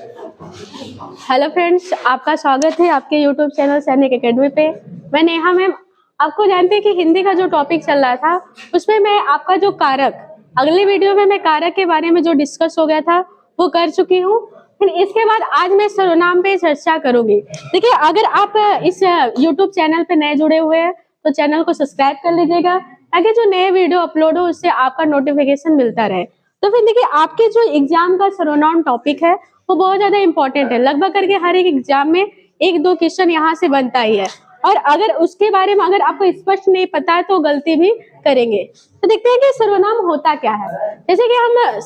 Hello friends, आपका स्वागत है आपके यूट्यूब चैनल सैनिक एकेडमी पे। मैं नेहा मैम। आपको जानते हैं कि हिंदी का जो टॉपिक चल रहा था उसमें मैं आपका जो कारक, अगले वीडियो में मैं कारक के बारे में जो डिस्कस हो गया था वो कर चुकी हूँ। फिर इसके बाद आज मैं सर्वनाम पे चर्चा करूंगी। देखिए, अगर आप इस यूट्यूब चैनल पे नए जुड़े हुए हैं तो चैनल को सब्सक्राइब कर लीजिएगा ताकि जो नए वीडियो अपलोड हो उससे आपका नोटिफिकेशन मिलता रहे। तो फिर देखिए, आपके जो एग्जाम का सर्वनाम टॉपिक है वो बहुत ज्यादा इंपॉर्टेंट है। लगभग करके हर एक एग्जाम में एक दो क्वेश्चन यहाँ से बनता ही है, और अगर उसके बारे में अगर आपको स्पष्ट नहीं पता है तो गलती भी करेंगे। तो देखते हैं कि सर्वनाम होता क्या है। जैसे कि हम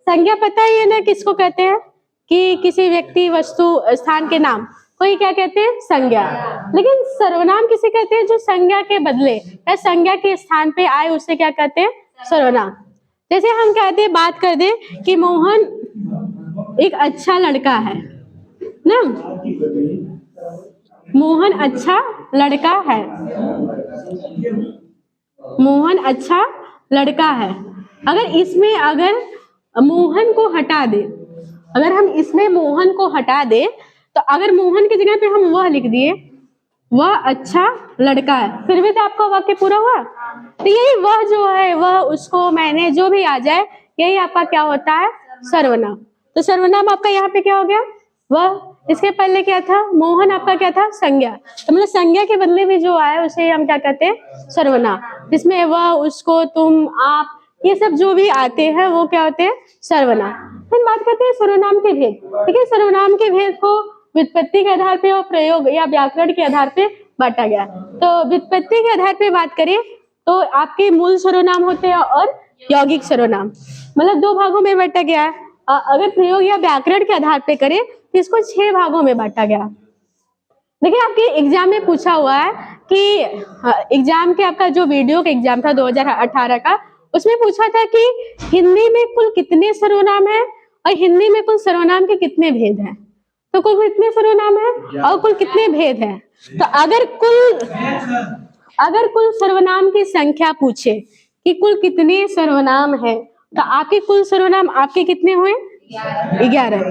संज्ञा पता ही है ना किसको कहते हैं, कि किसी व्यक्ति, वस्तु, स्थान के नाम कोई क्या कहते हैं, संज्ञा। लेकिन सर्वनाम किसे कहते हैं, जो संज्ञा के बदले या संज्ञा के स्थान पे आए उसे क्या कहते हैं, सर्वनाम। जैसे हम कहते हैं, बात कर दे कि मोहन एक अच्छा लड़का है ना, मोहन अच्छा लड़का है, मोहन अच्छा लड़का है। अगर मोहन को हटा दे, अगर हम इसमें मोहन को हटा दे तो अगर मोहन की जगह पे हम वह लिख दिए, वह अच्छा लड़का है, फिर भी तो आपका वाक्य पूरा हुआ। तो यही वह जो है, वह, उसको, मैंने, जो भी आ जाए, यही आपका क्या होता है, सर्वनाम। तो सर्वनाम आपका यहाँ पे क्या हो गया, वह। इसके पहले क्या था, मोहन आपका क्या था, संज्ञा। तो मतलब संज्ञा के बदले में जो आया उसे हम क्या कहते हैं, सर्वनाम। जिसमें वह, उसको, तुम, आप, ये सब जो भी आते हैं वो क्या होते हैं, सर्वनाम। फिर बात करते हैं सर्वनाम के भेद। ठीक है, सर्वनाम के भेद को व्युत्पत्ति के आधार पे और प्रयोग या व्याकरण के आधार पे बांटा गया। तो व्युत्पत्ति के आधार पे बात करें तो आपके मूल सर्वनाम होते हैं और यौगिक सर्वनाम, मतलब दो भागों में बांटा गया है। अगर प्रयोग या व्याकरण के आधार पे करें तो इसको 6 भागों में बांटा गया। देखिए, आपके एग्जाम में पूछा हुआ है कि एग्जाम के आपका जो वीडियो का एग्जाम था 2018 का, उसमें पूछा था कि हिंदी में कुल कितने सर्वनाम है और हिंदी में कुल सर्वनाम के कितने भेद हैं। तो कुल कितने सर्वनाम है और कुल कितने भेद हैं। तो अगर कुल सर्वनाम की संख्या पूछे कि कुल कितने सर्वनाम है, तो आपके कुल सर्वनाम आपके कितने हुए, 11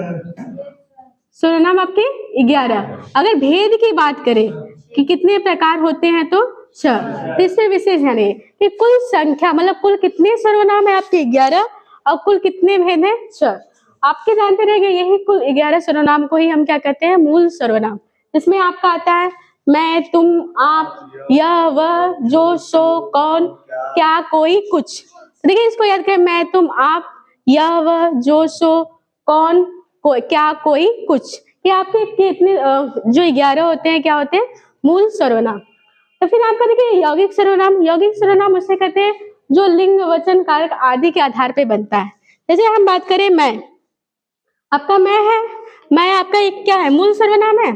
सर्वनाम आपके 11। अगर भेद की बात करें कि कितने प्रकार होते हैं तो 6। इससे विशेष जानिए कि कुल संख्या मतलब कुल कितने सर्वनाम है आपके 11 और कुल कितने भेद है 6। आपके जानते रहेंगे यही कुल 11 सर्वनाम को ही हम क्या कहते हैं, मूल सर्वनाम। इसमें आपका आता है मैं, तुम, आप, यह, वह, जो, सो, कौन, क्या, कोई, कुछ। देखिए, इसको याद करें, मैं, तुम, आप, यह, वह, जो, सो, कौन, क्या, कोई, कुछ। ये आपके कितने जो 11 होते हैं क्या होते हैं, मूल सर्वनाम। तो फिर आपका देखिए यौगिक सर्वनाम। यौगिक सर्वनाम उसे कहते हैं जो लिंग, वचन, कारक आदि के आधार पे बनता है। जैसे हम बात करें, मैं, आपका मैं है, मैं आपका एक क्या है, मूल सर्वनाम है।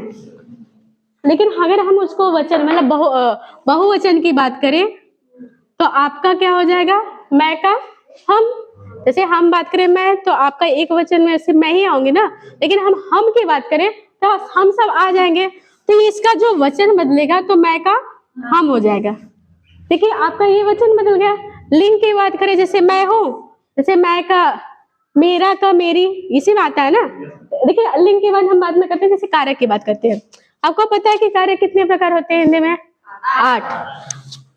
लेकिन अगर हम उसको वचन मतलब बहुवचन की बात करें तो आपका क्या हो जाएगा, मैं का हम। जैसे हम बात करें मैं, तो आपका एक वचन में सिर्फ मैं ही आऊंगी ना, लेकिन हम की बात करें तो हम सब आ जाएंगे। तो इसका जो वचन बदलेगा तो मैं का हम हो जाएगा। देखिए, आपका ये वचन बदल गया। लिंग की बात करें, जैसे मैं हूँ, जैसे मैं का मेरा का मेरी, इसी में आता है ना। देखिए, लिंग की बात हम बाद में करते हैं। जैसे कारक की बात करते हैं, आपको पता है कि कारक कितने प्रकार होते हैं हिंदी में,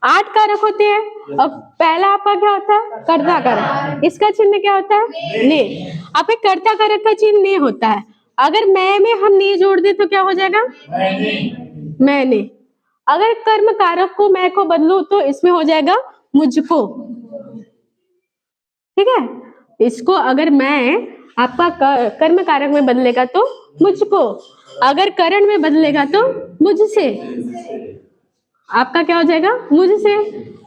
8 कारक होते हैं। और पहला आपका क्या होता है, कर्ता कारक, इसका चिन्ह क्या होता है, ने। आपके कर्ता कारक का चिन्ह ने होता है। अगर मैं में हम ने जोड़ दे तो क्या हो जाएगा, मैंने। अगर कर्म कारक को मैं को बदलू तो इसमें हो जाएगा मुझको। ठीक है, इसको अगर मैं आपका कर्म कारक में बदलेगा तो मुझको, अगर करण में बदलेगा तो मुझसे, आपका क्या हो जाएगा, मुझसे।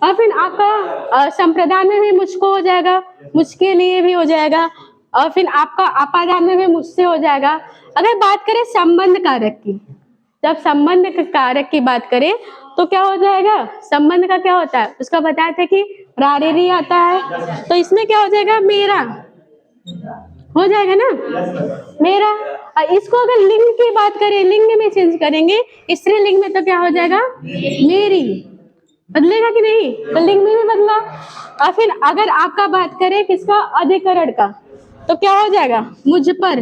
और फिर आपका संप्रदान में भी मुझको हो जाएगा, मुझके लिए भी हो जाएगा। और फिर आपका अपादान में भी मुझसे हो जाएगा। अगर बात करें संबंध कारक की, जब संबंध कारक की बात करें तो क्या हो जाएगा, संबंध का क्या होता है, उसका बताया था कि रारेरी आता है। तो इसमें क्या हो जाएगा, मेरा हो जाएगा ना, मेरा। इसको अगर लिंग की बात करें, लिंग में चेंज करेंगे, स्त्रीलिंग में तो क्या हो जाएगा, मेरी। बदलेगा कि नहीं, तो लिंग में भी बदला। और फिर अगर आपका बात करें किसका, अधिकरण का, तो क्या हो जाएगा, मुझ पर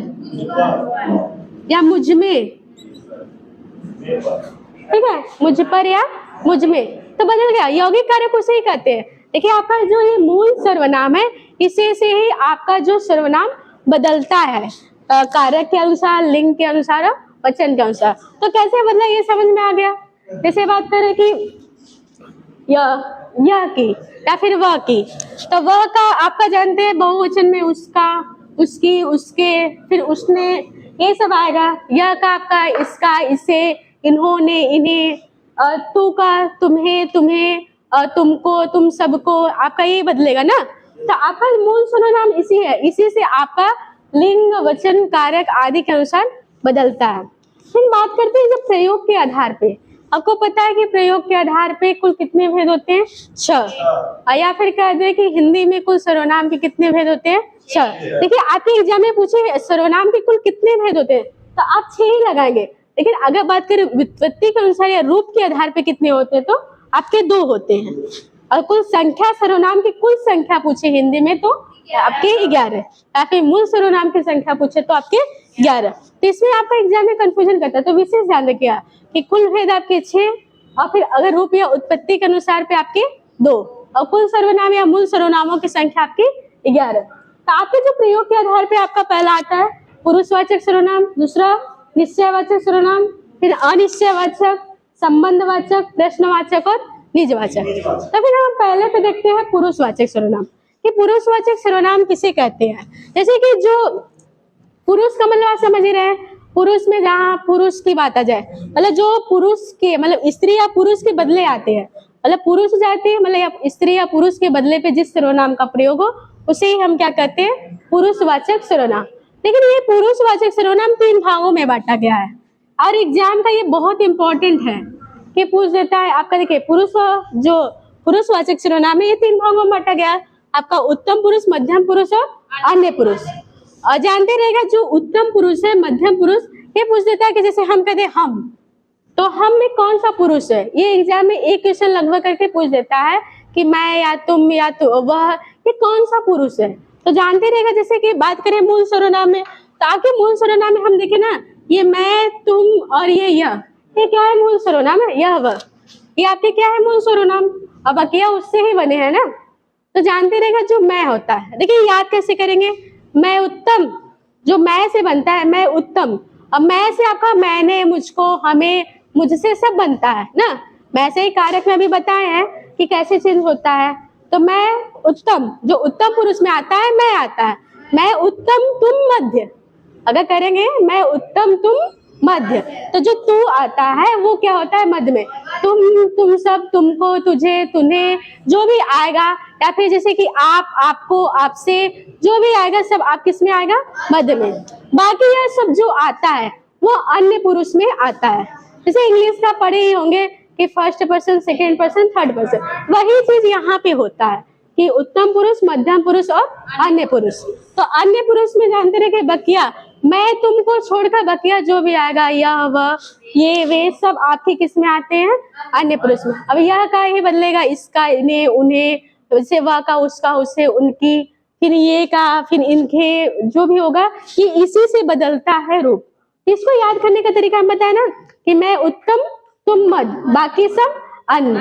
या मुझ में, ठीक है, मुझ पर या मुझ में, तो बदल गया। यौगिक कारक उसे ही कहते हैं। देखिए आपका जो ये मूल सर्वनाम है, इसे से ही आपका जो सर्वनाम बदलता है कारक के अनुसार, लिंग के अनुसार, वचन के अनुसार। तो कैसे बदला ये समझ में आ गया। जैसे बात करें कि यह की या फिर वह की, तो वह का आपका जानते हैं बहुवचन में उसका, उसकी, उसके, फिर उसने, ये सब आएगा। यह का आपका इसका, इसे, इन्होंने, इन्हें, तू का तुम्हें, तुम्हें, तुमको, तुम सबको, आपका ये बदलेगा ना। तो आपका मूल सर्वनाम इसी है, इसी से आपका लिंग, वचन, कारक आदि के अनुसार बदलता है। फिर बात करते हैं जब प्रयोग के आधार पे। आपको पता है कि प्रयोग के आधार पे कुल कितने भेद होते हैं, 6। या फिर कह दे कि हिंदी में कुल सर्वनाम के कितने भेद होते हैं, 6। देखिए आपके एग्जाम में पूछे सर्वनाम के कुल कितने भेद होते हैं, तो आप 6 ही लगाएंगे। लेकिन अगर बात करें व्युत्पत्ति के अनुसार या रूप के आधार पे कितने होते हैं, तो आपके 2 होते हैं। और कुल संख्या, सर्वनाम की कुल संख्या पूछे हिंदी में तो आपके 11, या फिर मूल सर्वनाम की संख्या पूछे तो आपके 11। तो इसमें आपका एग्जाम में कंफ्यूजन करता है, तो विशेष ध्यान रखिएगा कि कुल भेद आपके 6, और फिर अगर रूप या उत्पत्ति के अनुसार पे आपके 2, और कुल सर्वनाम या मूल सर्वनामों की संख्या आपकी 11। तो आपके जो प्रयोग के आधार पे आपका पहला आता है पुरुषवाचक सर्वनाम, दूसरा निश्चयवाचक सर्वनाम, फिर अनिश्चयवाचक, संबंधवाचक, प्रश्नवाचक और निजवाचक। तो फिर हम पहले तो देखते हैं पुरुषवाचक सर्वनाम कि पुरुषवाचक सर्वनाम किसे कहते हैं। जैसे कि जो पुरुष का मतलब आप समझ ही रहे हैं, पुरुष में जहाँ पुरुष की बात आ जाए, मतलब जो पुरुष के मतलब स्त्री या पुरुष के बदले आते हैं, मतलब पुरुष जाते हैं मतलब स्त्री या पुरुष के बदले पे जिस सर्वनाम का प्रयोग हो उसे ही हम क्या कहते हैं, पुरुषवाचक सर्वनाम। लेकिन ये पुरुषवाचक सर्वनाम 3 भागों में बांटा गया है, और एग्जाम का ये बहुत इंपॉर्टेंट है कि पूछ देता है आपका। देखिए जो पुरुषवाचक सर्वनाम है ये 3 भागों में बांटा गया है, आपका उत्तम पुरुष, मध्यम पुरुष और अन्य पुरुष। और जानते रहेगा जो उत्तम पुरुष है, मध्यम पुरुष, ये पूछ देता है कि जैसे हम कहते हम, तो हम में कौन सा पुरुष है, ये एग्जाम में एक क्वेश्चन लगभग करके पूछ देता है कि मैं या तुम या तो वह, ये कौन सा पुरुष है। तो जानते रहेगा जैसे कि बात करें मूल सर्वनाम में, तो आपके मूल सर्वनाम में हम देखें ना, ये मैं, तुम और ये क्या है मूल सर्वनाम है, यह वह, ये आपके क्या है मूल सर्वनाम। अब बकिया उससे ही बने हैं ना। तो जानते रहेगा जो मैं होता है, देखिए याद कैसे करेंगे, मैं उत्तम, जो मैं से बनता है मैं उत्तम, अब मैं से आपका मैंने, मुझको, हमें, मुझसे सब बनता है ना। मैं से ही कारक में अभी बताए हैं कि कैसे चेंज होता है। तो मैं उत्तम, जो उत्तम पुरुष में आता है मैं आता है, मैं उत्तम तुम मध्य, अगर करेंगे मैं उत्तम तुम मध्य, तो जो तू आता है वो क्या होता है मध्य में, तुम सब, तुमको, तुझे, तुम्हें, जो भी आएगा, या फिर जैसे कि आप, आपको, आपसे, जो भी आएगा सब आप किस में आएगा, मध्य में। बाकी यह सब जो आता है वो अन्य पुरुष में आता है। जैसे इंग्लिश का पढ़े ही होंगे कि first person, second person, third person, वही चीज यहाँ पे होता है कि उत्तम पुरुष, मध्यम पुरुष और अन्य पुरुष। तो अन्य पुरुष में जानते रहे कि बकिया, मैं तुमको छोड़कर बकिया जो भी आएगा, यह वह ये वे सब आपके किस में आते हैं, अन्य पुरुष में। अब यह का ही बदलेगा, इसका, इन्हें, उन्हें, जैसे वह का, उसका, उसे, उनकी, फिर ये का, फिर इनके, जो भी होगा ये इसी से बदलता है रूप। इसको याद करने का तरीका हम बताए ना कि मैं उत्तम तुम मध्य, बाकी सब अन्य।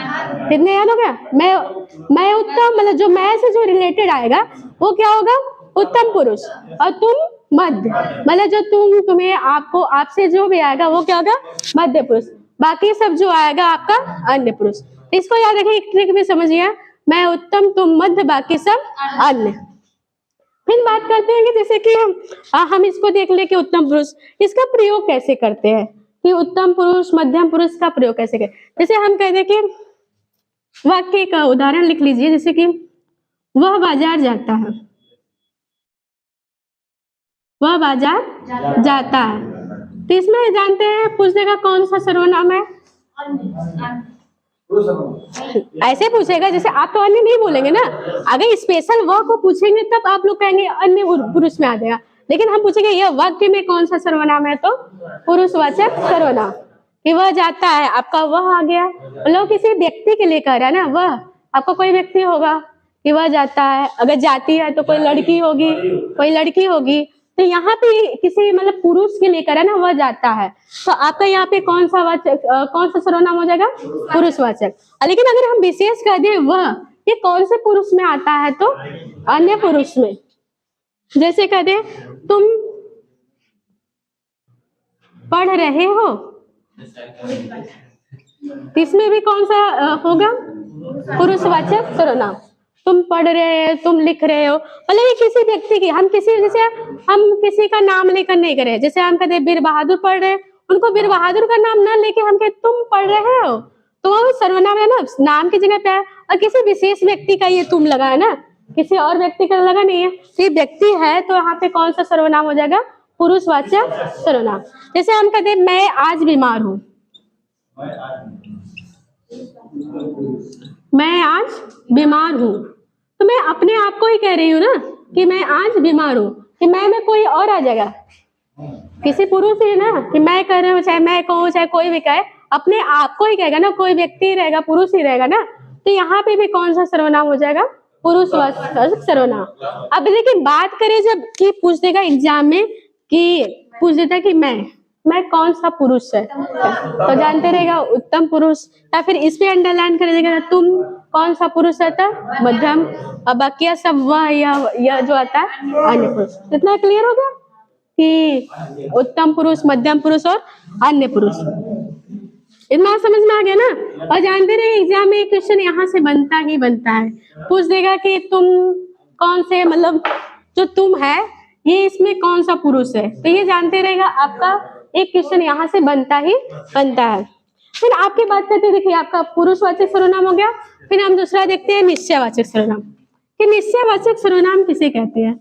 कितने याद हो गया, मैं उत्तम मतलब जो मैं से जो रिलेटेड आएगा वो क्या होगा, उत्तम पुरुष, और तुम मध्य मतलब जो तुम, तुम्हें, आपको, आपसे जो भी आएगा वो क्या होगा, मध्य पुरुष, बाकी सब जो आएगा आपका अन्य पुरुष। इसको याद रखिए, एक ट्रिक भी समझिए, मैं उत्तम तुम मध्य बाकी सब अन्य। फिर बात करते हैं कि जैसे कि हम इसको देख ले कि उत्तम पुरुष, इसका प्रयोग कैसे करते हैं कि उत्तम पुरुष, मध्यम पुरुष का प्रयोग कैसे करें। जैसे हम कहते हैं कि वाक्य का उदाहरण लिख लीजिए, जैसे कि वह बाजार जाता है, वह बाजार जाता है, तो इसमें जानते हैं पूछने का कौन सा सर्वनाम है, ऐसे पूछेगा। जैसे आप तो अन्य नहीं बोलेंगे ना, अगर स्पेशल वह को पूछेंगे तब आप लोग कहेंगे अन्य पुरुष में आ जाएगा, लेकिन हम पूछेंगे यह वाक्य में कौन सा सर्वनाम है, तो पुरुषवाचक सर्वनाम। कि वह जाता है, आपका वह आ गया, लोग किसी व्यक्ति के लिए कह रहा है ना, वह आपका कोई व्यक्ति होगा, कि वह जाता है, अगर जाती है तो कोई लड़की होगी, तो यहाँ पे किसी मतलब पुरुष के लेकर है ना, वह जाता है, तो आपका यहाँ पे कौन सा वाचक, कौन सा सर्वनाम हो जाएगा? पुरुषवाचक। लेकिन अगर हम विशेष कर दे वह, ये कौन से पुरुष में आता है? तो अन्य पुरुष में। जैसे कह दे तुम पढ़ रहे हो, इसमें भी कौन सा होगा? पुरुषवाचक सर्वनाम। तुम पढ़ रहे हो, तुम लिख रहे हो, मतलब ये किसी व्यक्ति की, हम किसी का नाम लेकर नहीं करे। जैसे हम कहते वीर बहादुर पढ़ रहे, उनको वीर बहादुर का नाम ना लेके हम कहते तुम पढ़ रहे हो, तो वो सर्वनाम है ना, नाम की जगह पे है। और किसी विशेष व्यक्ति का ये तुम लगा है ना, किसी और व्यक्ति का लगा नहीं है, तो ये व्यक्ति है, तो यहाँ पे कौन सा सर्वनाम हो जाएगा? पुरुषवाचक सर्वनाम। जैसे हम कहते मैं आज बीमार हूँ, मैं आज बीमार हूँ, तो मैं अपने आप को ही कह रही हूँ ना कि मैं आज बीमार हूँ, कि मैं में कोई और आ जाएगा, किसी पुरुष ही ना, कि मैं कह रही हूँ, चाहे मैं कहूँ चाहे कोई भी कहे, अपने आप को ही कहेगा ना, कोई व्यक्ति ही रहेगा, पुरुष ही रहेगा ना, तो यहाँ पे भी कौन सा सर्वनाम हो जाएगा? पुरुषवाचक सर्वनाम। अब देखिए बात करें जब कि पूछ देगा एग्जाम में, कि पूछ देता है कि मैं कौन सा पुरुष है, तो जानते रहेगा उत्तम पुरुष, या फिर इस पे अंडरलाइन कर देगा तुम कौन सा पुरुष आता है? मध्यम। अब बाकी सब वह यह जो आता है अन्य पुरुष। इतना क्लियर हो गया कि उत्तम पुरुष, मध्यम पुरुष और अन्य पुरुष। इतना समझ में आ गया ना? और जानते रहे एग्जाम में क्वेश्चन यहाँ से बनता ही बनता है, पूछ देगा कि तुम कौन से, मतलब जो तुम है ये इसमें कौन सा पुरुष है, तो ये जानते रहेगा आपका एक क्वेश्चन यहाँ से बनता ही बनता है। फिर आपकी बात करते हैं, देखिए आपका पुरुषवाचक सर्वनाम हो गया। फिर हम दूसरा देखते हैं निश्चयवाचक सर्वनाम, कि निश्चयवाचक सर्वनाम किसे कहते हैं?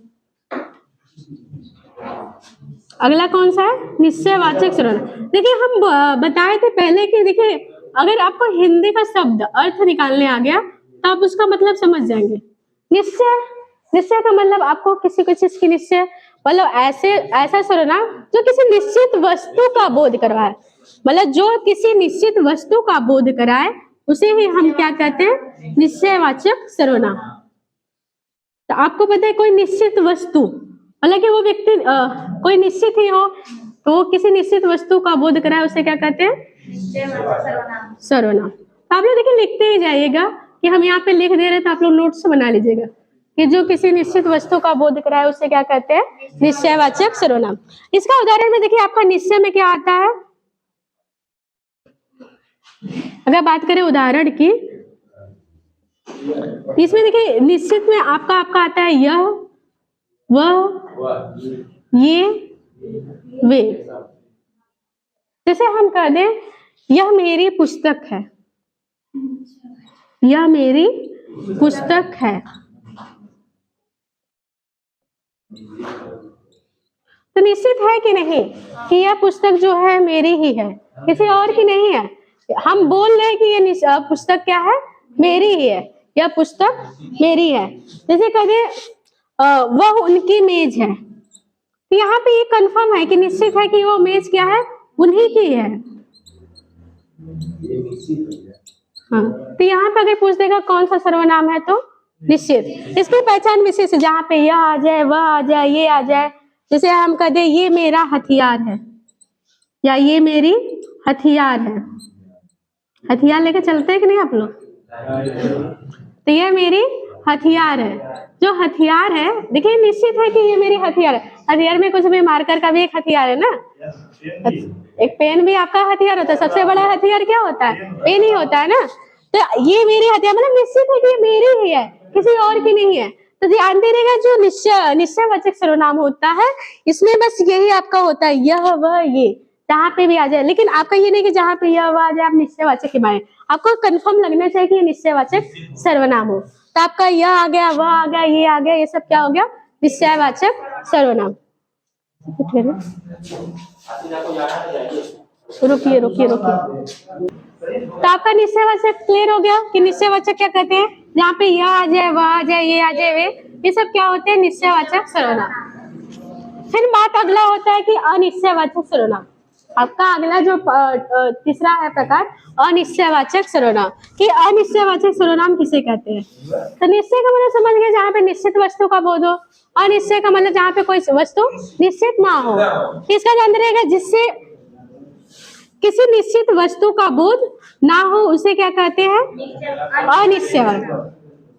अगला कौन सा है? निश्चयवाचक सर्वनाम। देखिए हम बताए थे पहले कि देखिए अगर आपको हिंदी का शब्द अर्थ निकालने आ गया तो आप उसका मतलब समझ जाएंगे। निश्चय का मतलब आपको किसी को चीज की निश्चय, मतलब ऐसा सर्वनाम जो किसी निश्चित वस्तु का बोध करवाए, मतलब जो किसी निश्चित वस्तु का बोध कराए उसे ही हम क्या कहते हैं? निश्चयवाचक सर्वनाम। तो आपको पता है कोई निश्चित वस्तु, मतलब कि वो व्यक्ति कोई निश्चित ही हो, तो वो किसी निश्चित वस्तु का बोध कराए उसे क्या कहते हैं? सर्वनाम। तो आप लोग देखिए लिखते ही जाइएगा, कि हम यहाँ पे लिख दे रहे, तो आप लोग नोट्स बना लीजिएगा कि जो किसी निश्चित वस्तु का बोध कराए उसे क्या कहते हैं? निश्चयवाचक सर्वनाम। इसका उदाहरण में देखिए आपका निश्चय में क्या आता है? अगर बात करें उदाहरण की, इसमें देखिए निश्चित में आपका आता है यह, वह, ये, वे। जैसे हम कह दें यह मेरी पुस्तक है, यह मेरी पुस्तक है, तो निश्चित है कि नहीं कि यह पुस्तक जो है मेरी ही है, किसी और की नहीं है। हम बोल रहे हैं कि ये पुस्तक क्या है? मेरी ही है, यह पुस्तक मेरी है। जैसे कहे वह उनकी मेज है, तो यहाँ पे ये कंफर्म है कि निश्चित है कि वो मेज क्या है? उन्हीं की है। हाँ, तो यहाँ पे अगर पूछ देगा कौन सा सर्वनाम है तो निश्चित। इसकी पहचान विशेष है, जहाँ पे यह आ जाए, वह आ जाए, ये आ जाए। जैसे हम कह दे ये मेरा हथियार है, या ये मेरी हथियार है। हथियार लेके चलते हैं कि नहीं आप लोग? तो ये मेरी हथियार है। जो हथियार है देखिए निश्चित है कि ये मेरी हथियार है। हथियार में कुछ भी, मार्कर का भी एक हथियार है ना, एक पेन भी आपका हथियार होता है। सबसे बड़ा हथियार क्या होता है? पेन ही होता है ना। तो ये मेरी हथियार मतलब निश्चित है कि ये मेरी ही है, किसी और की नहीं है। तो ध्यान दे रहेगा जो निश्चयवाचक सर्वनाम होता है इसमें बस यही आपका होता है, यह वह ये, जहाँ पे भी आ जाए। लेकिन आपका ये नहीं कि जहाँ पे यह वह आ जाए आप निश्चयवाचक के माने, आपको कंफर्म लगना चाहिए कि ये निश्चयवाचक सर्वनाम हो। तो आपका यह आ गया, वह आ गया, ये आ गया, ये सब क्या हो गया? निश्चयवाचक सर्वनाम। रुकिए। तो आपका निश्चयवाचक क्लियर हो गया कि निश्चयवाचक क्या कहते हैं? जहाँ पे यह आ जाए, वह आ जाए, ये आ जाए, वे, ये सब क्या होते हैं? निश्चयवाचक सर्वनाम। फिर बात अगला होता है कि अनिश्चयवाचक सर्वनाम। आपका अगला जो तीसरा है प्रकार अनिश्चयवाचक सर्वनाम, कि अनिश्चयवाचक सर्वनाम किसे कहते हैं। तो निश्चय का मतलब समझ गए, जहाँ पे निश्चित वस्तु का बोध हो। अनिश्चय का मतलब जहाँ पे कोई वस्तु निश्चित ना हो। इसका ध्यान रहेगा, जिससे किसी निश्चित वस्तु का बोध ना हो उसे क्या कहते हैं, अनिश्चयवाचक।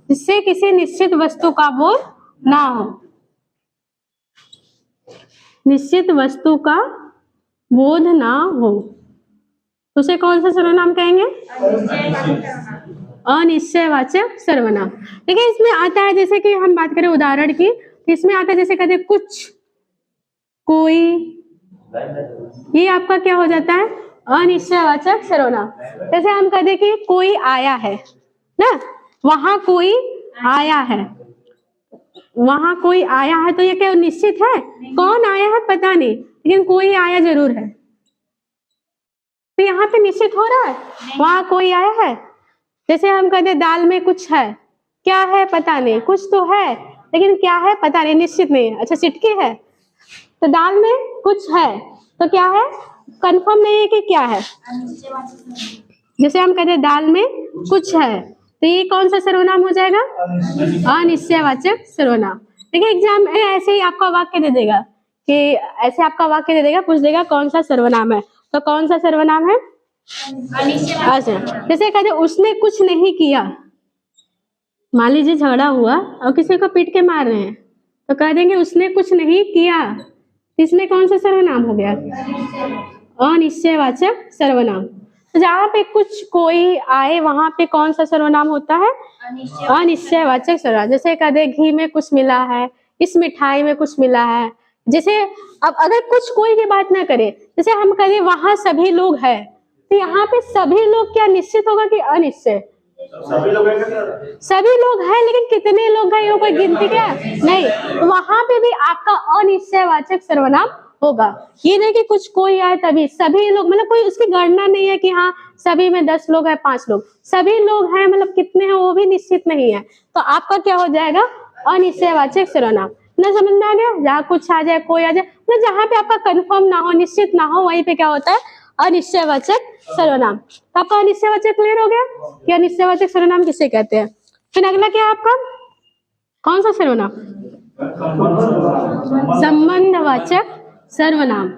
जिससे किसी निश्चित वस्तु का बोध ना हो, निश्चित वस्तु का बोध ना हो, उसे कौन सा सर्वनाम कहेंगे, अनिश्चयवाचक सर्वनाम। देखिए इसमें आता है, जैसे कि हम बात करें उदाहरण की, इसमें आता है जैसे कहते कुछ, कोई, ये आपका क्या हो जाता है, अनिश्चयवाचक सर्वनाम। जैसे हम कहते कि कोई आया है ना, वहां कोई आया है, वहां कोई आया है, तो ये क्या निश्चित है, कौन आया है पता नहीं, लेकिन कोई आया जरूर है। तो यहाँ पे निश्चित हो रहा है वहां कोई आया है। जैसे हम कहते दाल में कुछ है, क्या है पता नहीं, कुछ तो है लेकिन क्या है पता नहीं, निश्चित नहीं है। अच्छा सिटकी है, तो दाल में कुछ है तो क्या है, कंफर्म नहीं है कि क्या है। जैसे हम कहते दाल में कुछ है, तो ये कौन सा सर्वनाम हो जाएगा, अनिश्चयवाचक सर्वनाम। देखिए एग्जाम में ऐसे ही आपका वाक्य दे देगा, कि ऐसे आपका वाक्य दे देगा, पूछ देगा कौन सा सर्वनाम है, तो कौन सा सर्वनाम है, अनिश्चयवाचक। जैसे कहते उसने कुछ नहीं किया, मान लीजिए झगड़ा हुआ और किसी को पीट के मार रहे हैं, तो कह देंगे उसने कुछ नहीं किया, इसमें कौन सा सर्वनाम हो गया, अनिश्चयवाचक सर्वनाम। तो जहाँ पे कुछ, कोई, आए, वहां पे कौन सा सर्वनाम होता है, अनिश्चयवाचक सर्वनाम। जैसे कहते घी में कुछ मिला है, इस मिठाई में कुछ मिला है। जैसे अब अगर कुछ कोई की बात ना करे, जैसे हम कहें वहां सभी लोग हैं, तो यहाँ पे सभी लोग क्या निश्चित होगा कि अनिश्चय, सभी लोग हैं लेकिन कितने लोग हैं ये कोई गिनती क्या नहीं, वहां पे भी आपका अनिश्चयवाचक सर्वनाम होगा। ये नहीं कि कुछ कोई आए तभी, सभी लोग, मतलब कोई उसकी गणना नहीं है कि हाँ सभी में 10 लोग है, 5 लोग, सभी लोग हैं, मतलब कितने हैं वो भी निश्चित नहीं है, तो आपका क्या हो जाएगा, अनिश्चयवाचक सर्वनाम। ना समझ में आ गया, जहाँ कुछ आ जाए, कोई आ जाए, मतलब जहाँ पे आपका कंफर्म ना हो, निश्चित ना हो, वहीं पे क्या होता है, अनिश्चयवाचक सर्वनाम। तो आपका अनिश्चयवाचक क्लियर हो गया कि अनिश्चयवाचक सर्वनाम किसे कहते हैं। फिर अगला क्या है आपका, कौन सा सर्वनाम, संबंधवाचक सर्वनाम।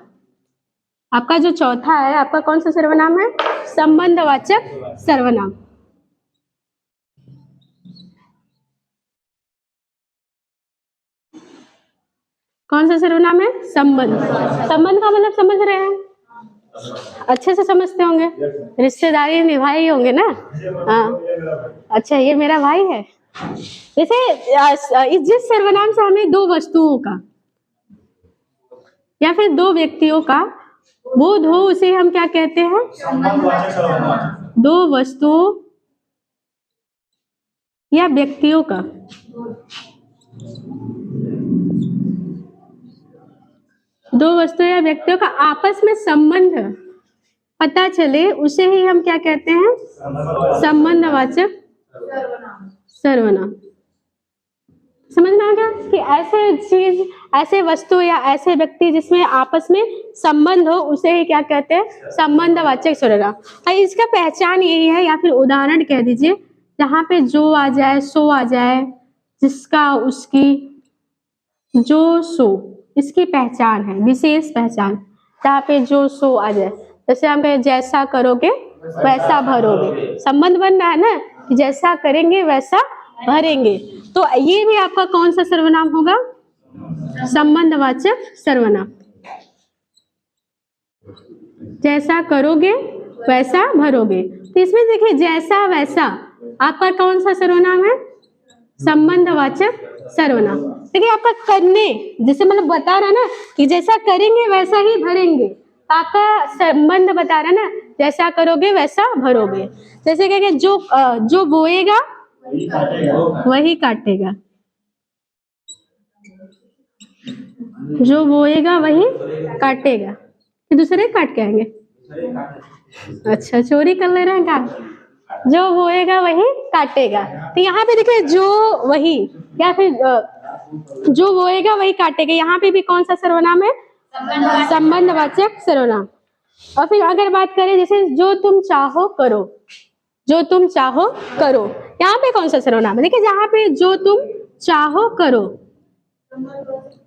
आपका जो चौथा है, आपका कौन सा सर्वनाम है, संबंधवाचक सर्वनाम। कौन सा सर्वनाम है, संबंध। संबंध का मतलब समझ रहे हैं, अच्छे से समझते होंगे, रिश्तेदारी निभाए होंगे ना। हाँ अच्छा, ये मेरा भाई है। जैसे जिस सर्वनाम से हमें दो वस्तुओं का या फिर दो व्यक्तियों का बोध हो, उसे हम क्या कहते हैं, दो वस्तुओं या व्यक्तियों का, दो वस्तुओं या व्यक्तियों का आपस में संबंध पता चले, उसे ही हम क्या कहते हैं, संबंधवाचक सर्वनाम। समझ में आ गया कि ऐसे चीज, ऐसे वस्तु या ऐसे व्यक्ति जिसमें आपस में संबंध हो, उसे ही क्या कहते हैं, संबंधवाचक सर्वनाम। इसका पहचान यही है, या फिर उदाहरण कह दीजिए, जहाँ पे जो आ जाए, सो आ जाए, जिसका, उसकी, जो, सो, इसकी पहचान है, विशेष पहचान, जहाँ पे जो, सो आ जाए। जैसे हम कहें जैसा करोगे वैसा भरोगे, संबंध बन रहा है ना, कि जैसा करेंगे वैसा भरेंगे, तो ये भी आपका कौन सा सर्वनाम होगा, संबंधवाचक सर्वनाम। जैसा करोगे वैसा भरोगे, तो इसमें देखिए जैसा वैसा आपका कौन सा सर्वनाम है, संबंधवाचक सर्वनाम। देखिए आपका करने, जैसे मतलब बता रहा ना कि जैसा करेंगे वैसा ही भरेंगे, आपका संबंध बता रहा ना, जैसा करोगे वैसा भरोगे। जैसे कहेंगे जो बोएगा वही काटेगा, जो बोएगा वही काटेगा, फिर दूसरे काट के आएंगे। अच्छा चोरी कर ले रहे हैं क्या, जो बोएगा वही काटेगा। तो यहाँ पे देखिए जो वही, या फिर जो बोएगा वही काटेगा, यहाँ पे भी कौन सा सर्वनाम है, संबंधवाचक सर्वनाम। और फिर अगर बात करें जैसे जो तुम चाहो करो, जो तुम चाहो करो, यहाँ पे कौन सा सर्वनाम है? देखिए जहाँ पे जो तुम चाहो करो,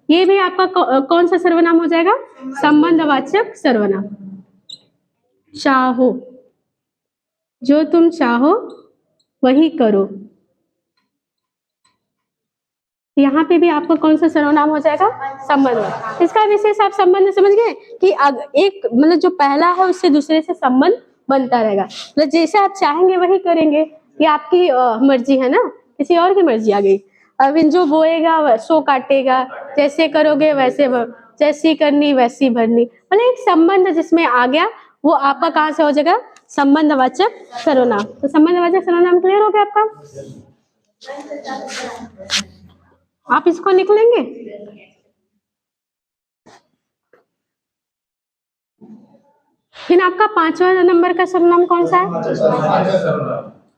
ये भी आपका कौन सा सर्वनाम हो जाएगा? संबंधवाचक सर्वनाम। चाहो, जो तुम चाहो वही करो, यहाँ पे भी आपको कौन सा सर्वनाम हो जाएगा? संबंध। इसका विशेष आप संबंध समझ गए कि एक मतलब जो पहला है उससे दूसरे से संबंध बनता रहेगा, मतलब जैसे आप चाहेंगे वही करेंगे, ये आपकी मर्जी है ना, किसी और की मर्जी आ गई। अब इन जो बोएगा सो काटेगा, जैसे करोगे वैसे जैसी करनी वैसी भरनी, मतलब एक संबंध जिसमें आ गया वो आपका कहाँ से हो जाएगा? संबंधवाचक सर्वनाम। तो संबंधवाचक सर्वनाम क्लियर हो गया आपका? आप इसको लिख लेंगे। फिर आपका 5वां नंबर का सर्वनाम कौन सा है?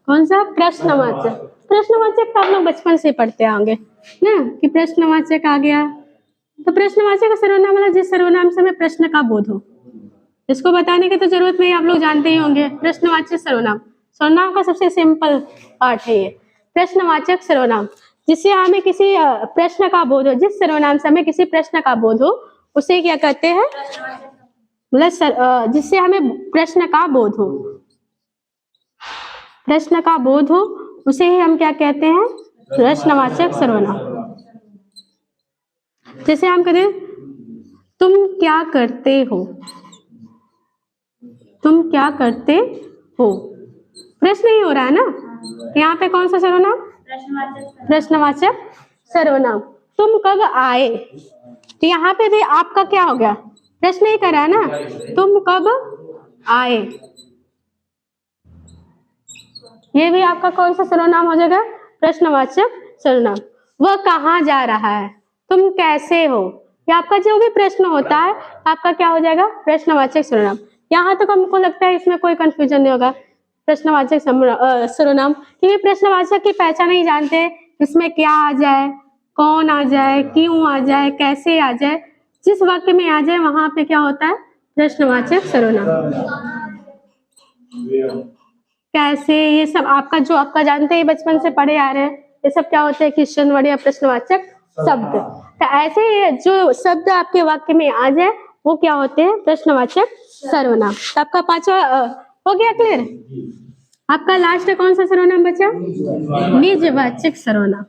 कौन सा? प्रश्नवाचक। प्रश्नवाचक तो आप लोग बचपन से पढ़ते होंगे ना कि प्रश्नवाचक आ गया। तो प्रश्नवाचक का सर्वनाम मतलब जिस सर्वनाम से हमें प्रश्न का बोध हो, इसको बताने की तो जरूरत नहीं, आप लोग जानते ही होंगे। प्रश्नवाचक सर्वनाम, सर्वनाम का सबसे सिंपल पार्ट है ये। प्रश्नवाचक सर्वनाम जिससे हमें किसी प्रश्न का बोध हो, जिस सर्वनाम से हमें किसी प्रश्न का बोध हो उसे क्या कहते हैं? मतलब जिससे हमें प्रश्न का बोध हो, प्रश्न का बोध हो उसे ही हम क्या कहते हैं? प्रश्नवाचक सर्वनाम। जैसे हम कहते हैं तुम क्या करते हो, तुम क्या करते हो, प्रश्न ही हो रहा है ना। यहाँ पे कौन सा सर्वनाम? प्रश्नवाचक सर्वनाम। तुम कब आए, तो यहाँ पे भी आपका क्या हो गया? प्रश्न ही कर रहा है ना, तुम कब आए। ये भी आपका कौन सा सर्वनाम हो जाएगा? प्रश्नवाचक सर्वनाम। वह कहाँ जा रहा है, तुम कैसे हो, ये आपका जो भी प्रश्न होता है आपका क्या हो जाएगा? प्रश्नवाचक सर्वनाम। यहाँ तक हमको लगता है इसमें कोई कंफ्यूजन नहीं होगा। प्रश्नवाचक सर्वनाम, क्योंकि प्रश्नवाचक की पहचान ही जानते हैं, इसमें क्या आ जाए, कौन आ जाए, क्यों आ जाए, कैसे आ जाए, जिस वाक्य में आ जाए वहां पे क्या होता है? प्रश्नवाचक सर्वनाम। कैसे, ये सब आपका जो आपका जानते हैं, बचपन से पढ़े आ रहे हैं, ये सब क्या होते हैं? क्वेश्चन वर्ड या प्रश्नवाचक शब्द। तो ऐसे जो शब्द आपके वाक्य में आ जाए वो क्या होते हैं? प्रश्नवाचक सर्वनाम। तो आपका 5वां हो गया क्लियर। आपका लास्ट कौन सा सर्वनाम बचा? निजवाचक सर्वनाम।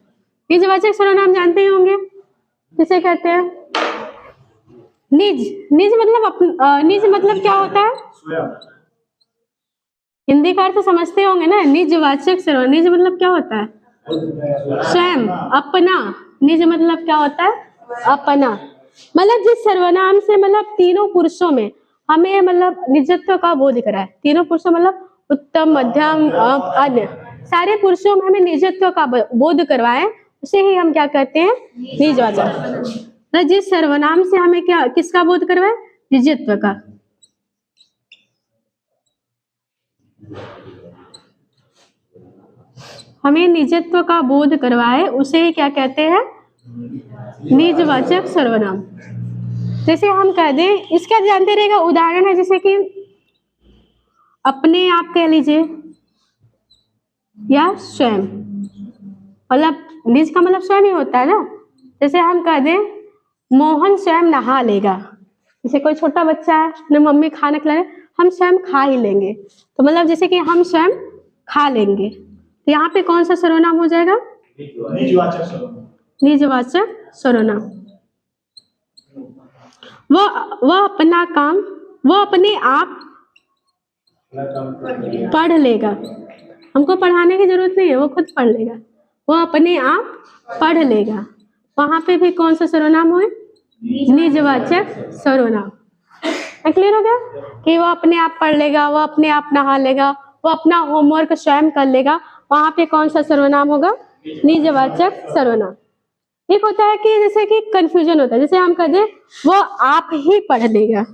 निजवाचक सर्वनाम जानते ही होंगे, किसे कहते हैं? निज। निज मतलब निज मतलब क्या होता है? हिंदी का अर्थ समझते होंगे ना। निजवाचक सर्वनाम, निज मतलब क्या होता है? स्वयं, अपना। निज मतलब क्या होता है? अपना। मतलब जिस सर्वनाम से मतलब तीनों पुरुषों में हमें मतलब निजत्व का बोध कराए, तीनों पुरुषों मतलब उत्तम, मध्यम, अन्य, सारे पुरुषों में हमें निजत्व का बोध करवाए, उसे ही हम क्या कहते हैं? निजवाचक। मतलब जिस सर्वनाम से हमें क्या, किसका बोध करवाए? निजत्व का। हमें निजत्व का बोध करवाए उसे ही क्या कहते हैं? निजवाचक सर्वनाम। जैसे हम कह दें, इसका जानते रहेगा उदाहरण है, जैसे कि अपने आप कह लीजिए या स्वयं, मतलब निज का मतलब स्वयं ही होता है ना। जैसे हम कह दें मोहन स्वयं नहा लेगा, जैसे कोई छोटा बच्चा है ना, मम्मी खाना खिला रहे, हम स्वयं खा ही लेंगे, तो मतलब जैसे कि हम स्वयं खा लेंगे, तो यहाँ पे कौन सा सर्वनाम हो जाएगा? निजवाचक सर्वनाम। वह अपना काम, वह अपने आप पढ़ लेगा, हमको पढ़ाने की जरूरत नहीं है, वो खुद पढ़ लेगा, वो अपने आप पढ़ लेगा। वहां पे भी कौन सा सर्वनाम हुए? निजवाचक सर्वनाम। क्लियर हो गया कि वो अपने आप पढ़ लेगा, वो अपने आप नहा लेगा, वो अपना होमवर्क स्वयं कर लेगा, वहां पे कौन सा सर्वनाम होगा? निजवाचक सर्वनाम। एक होता है कि जैसे कि कंफ्यूजन होता है, जैसे हम कह दें वो आप ही पढ़ लेगा,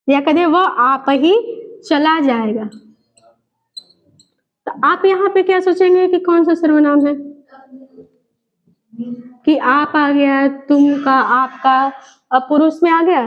या कह दें वो आप ही चला जाएगा, तो आप यहाँ पे क्या सोचेंगे कि कौन सा सर्वनाम है? कि आप आ गया, तुम का, आपका, अब पुरुष में आ गया,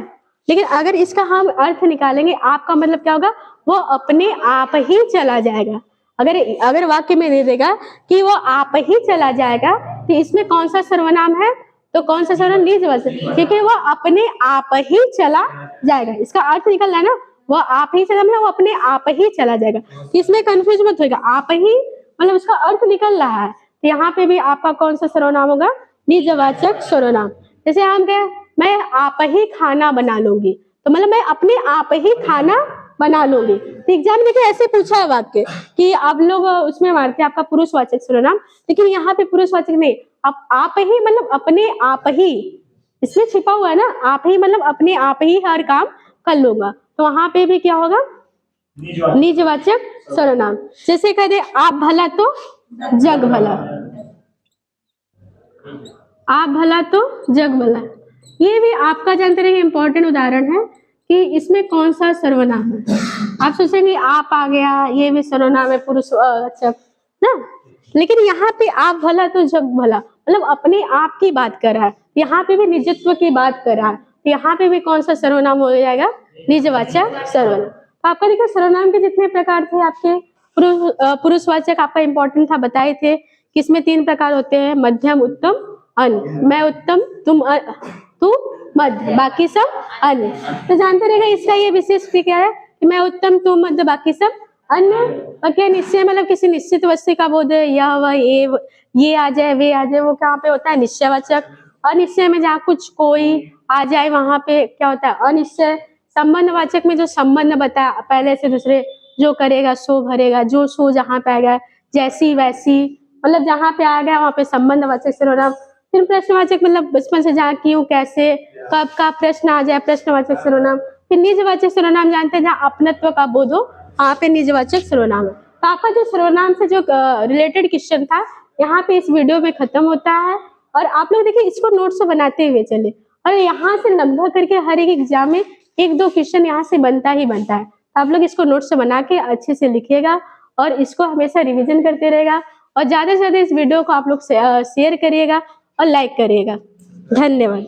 लेकिन अगर इसका हम अर्थ निकालेंगे, आपका मतलब क्या होगा, वो अपने आप ही चला जाएगा। अगर वाक्य में दे देगा कि वो आप ही चला जाएगा, तो इसमें कौन सा सर्वनाम है, तो कौन सा सर्वनाम, निजवाचक, क्योंकि वो अपने आप ही चला जाएगा। इसका अर्थ निकल रहा है ना, वो आप ही चला मतलब वो अपने आप ही चला जाएगा। इसमें कंफ्यूज मत होगा, आप ही मतलब उसका अर्थ निकल रहा है। तो यहाँ पे भी आपका कौन सा सर्वनाम होगा, निजवाचक सर्वनाम। जैसे हम कहें मैं आप ही खाना बना लूंगी, तो मतलब मैं अपने आप ही खाना बना लूंगी। तो एग्जाम में ऐसे पूछा है वाक्य कि आप लोग उसमें मारते हैं आपका पुरुषवाचक सर्वनाम, लेकिन यहाँ पे पुरुषवाचक नहीं, आप ही मतलब अपने आप ही, इसमें छिपा हुआ है ना, आप ही मतलब अपने आप ही हर काम कर लूंगा। तो वहां पे भी क्या होगा, निजवाचक सर्वनाम। जैसे कह दे आप भला तो जग भला, आप भला तो जग भला, ये भी आपका जानते रहिए इंपॉर्टेंट उदाहरण है कि इसमें कौन सा सर्वनाम है। आप सोचेंगे आप आ गया, ये भी सर्वनाम है पुरुषवाचक ना, लेकिन यहाँ पे आप भला तो जग भला मतलब अपने आप की बात कर रहा है, यहाँ पे भी निजत्व की बात कर रहा है, यहाँ पे भी कौन सा सर्वनाम हो जाएगा, निजवाचक सर्वनाम। तो आपका देखिए सर्वनाम के जितने प्रकार थे आपके, पुरुषवाचक आपका इंपॉर्टेंट था, बताए थे किसमें 3 प्रकार होते हैं, मध्यम, उत्तम, अन्य। मैं उत्तम, तू मध्य, बाकी सब अन्य। तो जानते रहेगा इसका ये विशेषता क्या है कि मैं उत्तम, तू मध्य, बाकी सब अन्य। और क्या निश्चय मतलब किसी निश्चित वस्तु का बोध है, यह वह ये आ जाए वे आ जाए, वो कहाँ पे होता है, निश्चयवाचक। अनिश्चय में जहाँ कुछ कोई आ जाए वहां पे क्या होता है, अनिश्चय। संबंधवाचक में जो संबंध बताया पहले से दूसरे, जो करेगा सो भरेगा, जो सो जहाँ पे आएगा, जैसी वैसी मतलब जहाँ पे आ गया वहां पे संबंधवाचक सर्वनाम। फिर प्रश्नवाचक मतलब बचपन से जहाँ क्यों कैसे कब का प्रश्न आ जाए, प्रश्नवाचक सर्वनाम। फिर निजवाचक सर्वनाम जानते हैं जहाँ अपनत्व का बोध हो, वहाँ पे निजवाचक सर्वनाम है। तो आपका जो सर्वनाम से जो रिलेटेड क्वेश्चन था यहाँ पे इस वीडियो में खत्म होता है। और आप लोग देखिए इसको नोट्स बनाते हुए चले, और यहाँ से लगभग करके हर एक एग्जाम में 1-2 क्वेश्चन यहाँ से बनता ही बनता है। तो आप लोग इसको नोट्स बना के अच्छे से लिखिएगा और इसको हमेशा रिविजन करते रहेगा, और ज्यादा से ज्यादा इस वीडियो को आप लोग शेयर करिएगा और लाइक करिएगा। धन्यवाद।